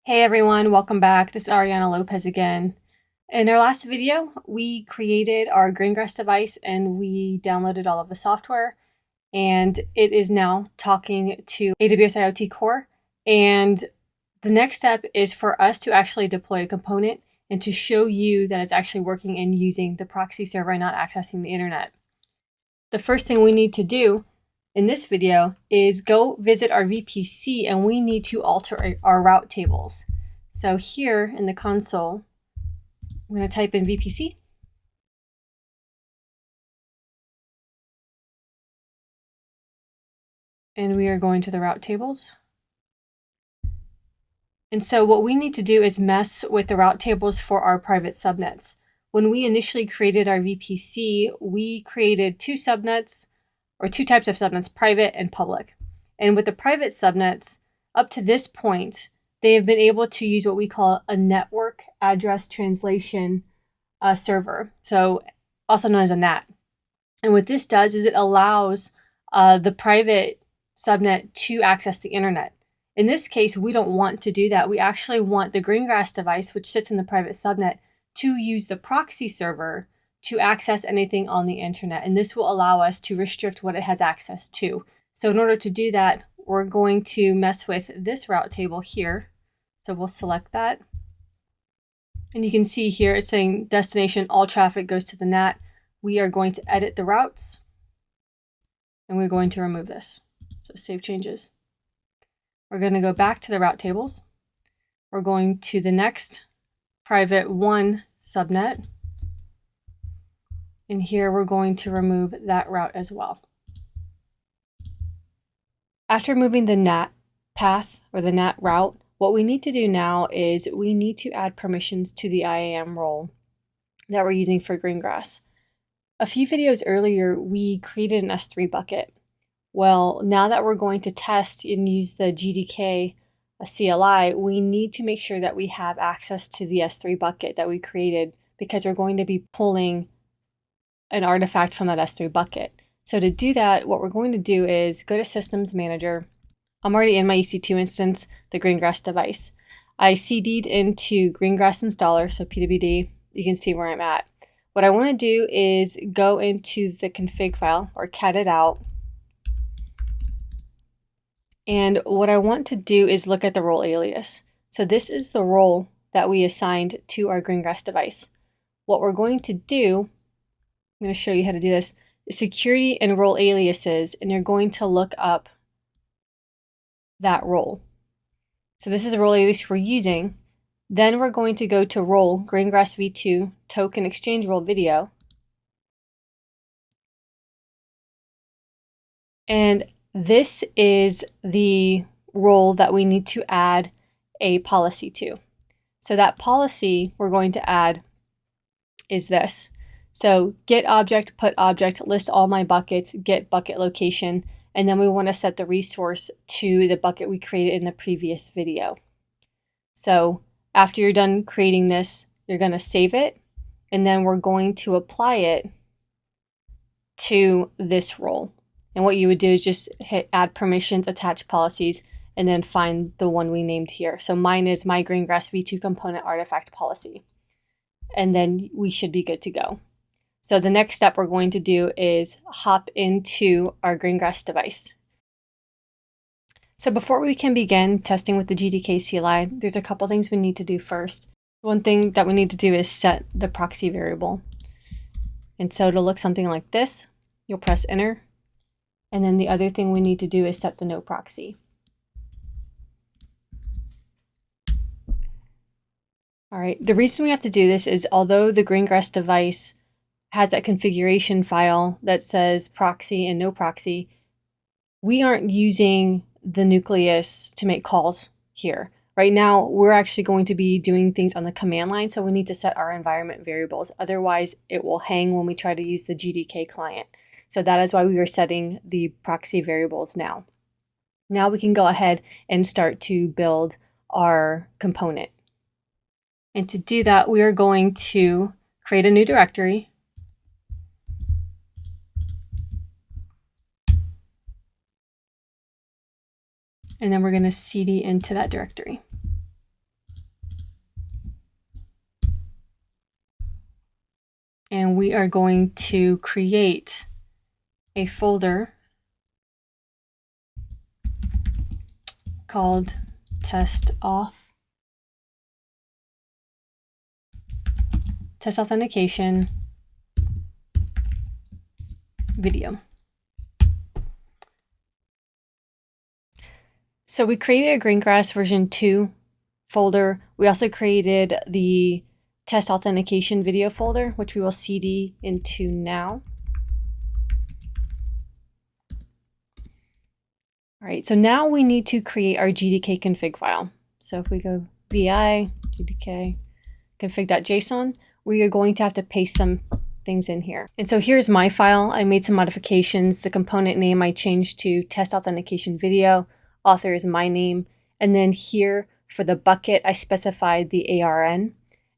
Hey everyone, welcome back. This is Ariana Lopez again. In our last video, we created our Greengrass device and we downloaded all of the software, and it is now talking to AWS IoT Core. And the next step is for us to actually deploy a component and to show you that it's actually working and using the proxy server and not accessing the internet. The first thing we need to do in this video is go visit our VPC, and we need to alter our route tables. So here in the console, I'm going to type in VPC. And we are going to the route tables. And so what we need to do is mess with the route tables for our private subnets. When we initially created our VPC, we created two subnets, or two types of subnets, private and public. And with the private subnets, up to this point, they have been able to use what we call a network address translation server, so also known as a NAT. And what this does is it allows the private subnet to access the internet. In this case, we don't want to do that. We actually want the Greengrass device, which sits in the private subnet, to use the proxy server to access anything on the internet. And this will allow us to restrict what it has access to. So in order to do that, we're going to mess with this route table here. So we'll select that. And you can see here it's saying destination, all traffic goes to the NAT. We are going to edit the routes, and we're going to remove this. So save changes. We're going to go back to the route tables. We're going to the next private 1 subnet. And here we're going to remove that route as well. After removing the NAT path or the NAT route, what we need to do now is we need to add permissions to the IAM role that we're using for Greengrass. A few videos earlier, we created an S3 bucket. Well, now that we're going to test and use the gdk-cli, we need to make sure that we have access to the S3 bucket that we created, because we're going to be pulling an artifact from that S3 bucket. So to do that, what we're going to do is go to Systems Manager. I'm already in my EC2 instance, the Greengrass device. I CD'd into Greengrass installer, so pwd. You can see where I'm at. What I want to do is go into the config file, or cat it out. And what I want to do is look at the role alias. So this is the role that we assigned to our Greengrass device. What we're going to do, I'm going to show you how to do this, is security and role aliases, and you're going to look up that role. So this is the role alias we're using. Then we're going to go to role Greengrass v2 token exchange role video. And this is the role that we need to add a policy to. So that policy we're going to add is this. So get object, put object, list all my buckets, get bucket location, and then we want to set the resource to the bucket we created in the previous video. So after you're done creating this, you're going to save it, and then we're going to apply it to this role. And what you would do is just hit add permissions, attach policies, and then find the one we named here. So mine is my Greengrass v2 component artifact policy. And then we should be good to go. So the next step we're going to do is hop into our Greengrass device. So before we can begin testing with the gdk-cli, there's a couple things we need to do first. One thing that we need to do is set the proxy variable. And so to look something like this, you'll press enter. And then the other thing we need to do is set the no proxy. All right, the reason we have to do this is although the Greengrass device has that configuration file that says proxy and no proxy, we aren't using the nucleus to make calls here. Right now, we're actually going to be doing things on the command line, so we need to set our environment variables. Otherwise, it will hang when we try to use the GDK client. So that is why we are setting the proxy variables now. Now we can go ahead and start to build our component. And to do that, we are going to create a new directory. And then we're going to cd into that directory. we are going to create a folder called test authentication video. So we created a Greengrass version 2 folder. We also created the test authentication video folder, which we will cd into now. All right, so now we need to create our gdk config file. So if we go vi gdk config.json, we are going to have to paste some things in here. And so here's my file. I made some modifications. The component name I changed to test authentication video. Author is my name. And then here for the bucket, I specified the ARN.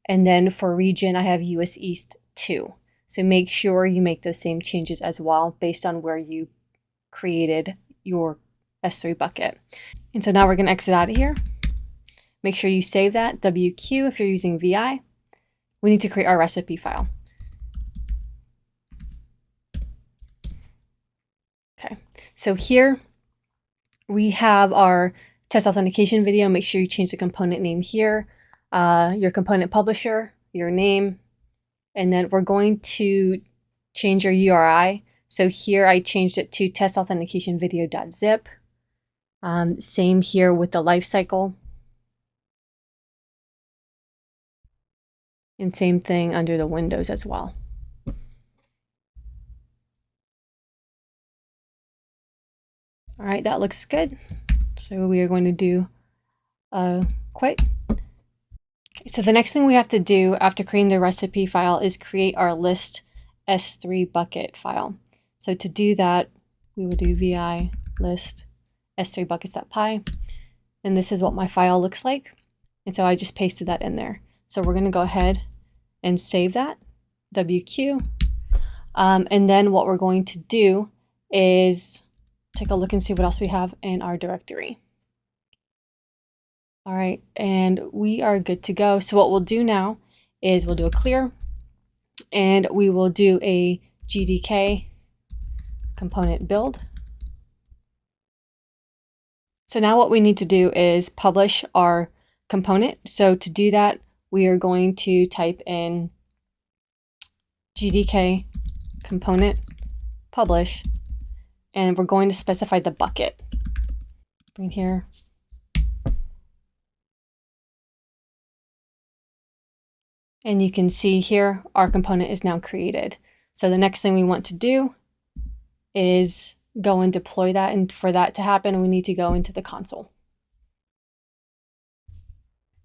And then for region, I have US East 2. So make sure you make those same changes as well based on where you created your S3 bucket. And so now we're going to exit out of here. Make sure you save that, WQ if you're using VI. We need to create our recipe file. Okay, so here we have our test authentication video. Make sure you change the component name here, your component publisher, your name, and then we're going to change your URI. So here I changed it to testauthenticationvideo.zip. Same here with the lifecycle. And same thing under the windows as well. All right, that looks good. So we are going to do quit. So the next thing we have to do after creating the recipe file is create our list S3 bucket file. So to do that, we will do vi list s3 buckets.py. And this is what my file looks like. And so I just pasted that in there. So we're going to go ahead and save that, WQ. And then what we're going to do is take a look and see what else we have in our directory. All right, and we are good to go. So what we'll do now is we'll do a clear, and we will do a GDK component build. So now what we need to do is publish our component. So to do that, we are going to type in GDK component publish, and we're going to specify the bucket. Bring here. And you can see here, our component is now created. So the next thing we want to do is go and deploy that. And for that to happen, we need to go into the console.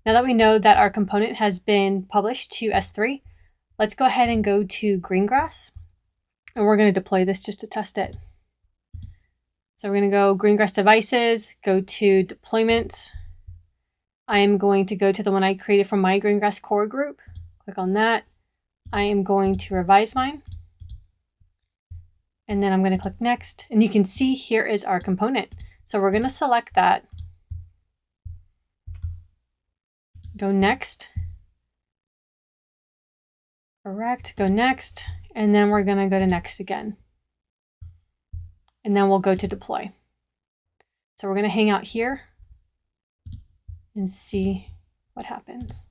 Now that we know that our component has been published to S3, let's go ahead and go to Greengrass. And we're going to deploy this just to test it. So we're going to go Greengrass devices, go to deployments. I am going to go to the one I created from my Greengrass core group. Click on that. I am going to revise mine. And then I'm going to click next. And you can see here is our component. So we're going to select that. Go next. Correct. Go next. And then we're going to go to next again. And then we'll go to deploy. So we're going to hang out here and see what happens.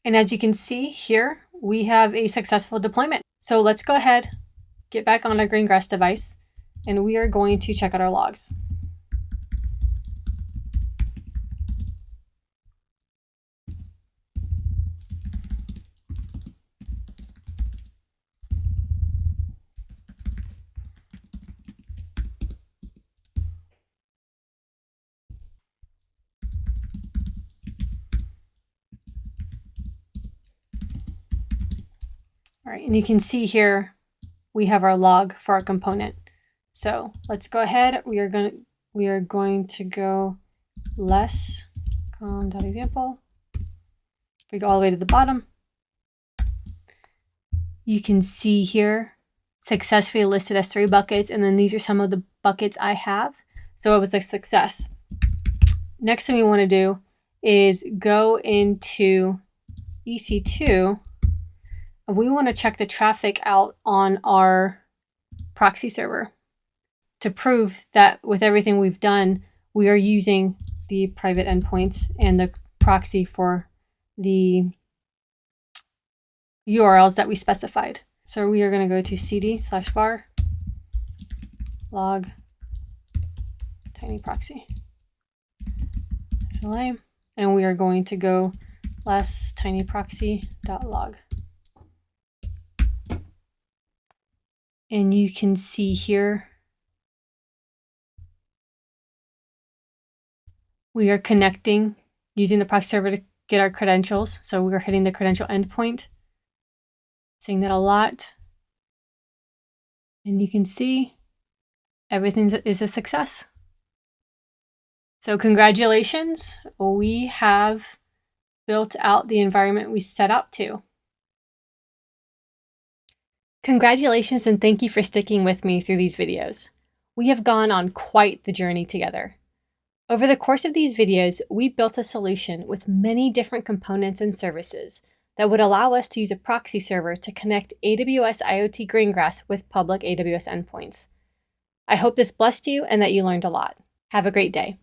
And as you can see here, we have a successful deployment. So let's go ahead, get back on our Greengrass device, and we are going to check out our logs. All right, and you can see here, we have our log for our component. So let's go ahead. We are going to go less com.example. We go all the way to the bottom. You can see here successfully listed as 3 buckets, and then these are some of the buckets I have. So it was a success. Next thing we want to do is go into EC2 we want to check the traffic out on our proxy server to prove that with everything we've done, we are using the private endpoints and the proxy for the URLs that we specified. So we are going to go to cd/var log tiny proxy, and we are going to go last tinyproxy.log. And you can see here we are connecting using the proxy server to get our credentials. So we are hitting the credential endpoint, seeing that a lot. And you can see everything is a success. So congratulations, we have built out the environment we set out to. Congratulations and thank you for sticking with me through these videos. We have gone on quite the journey together. Over the course of these videos, we built a solution with many different components and services that would allow us to use a proxy server to connect AWS IoT Greengrass with public AWS endpoints. I hope this blessed you and that you learned a lot. Have a great day.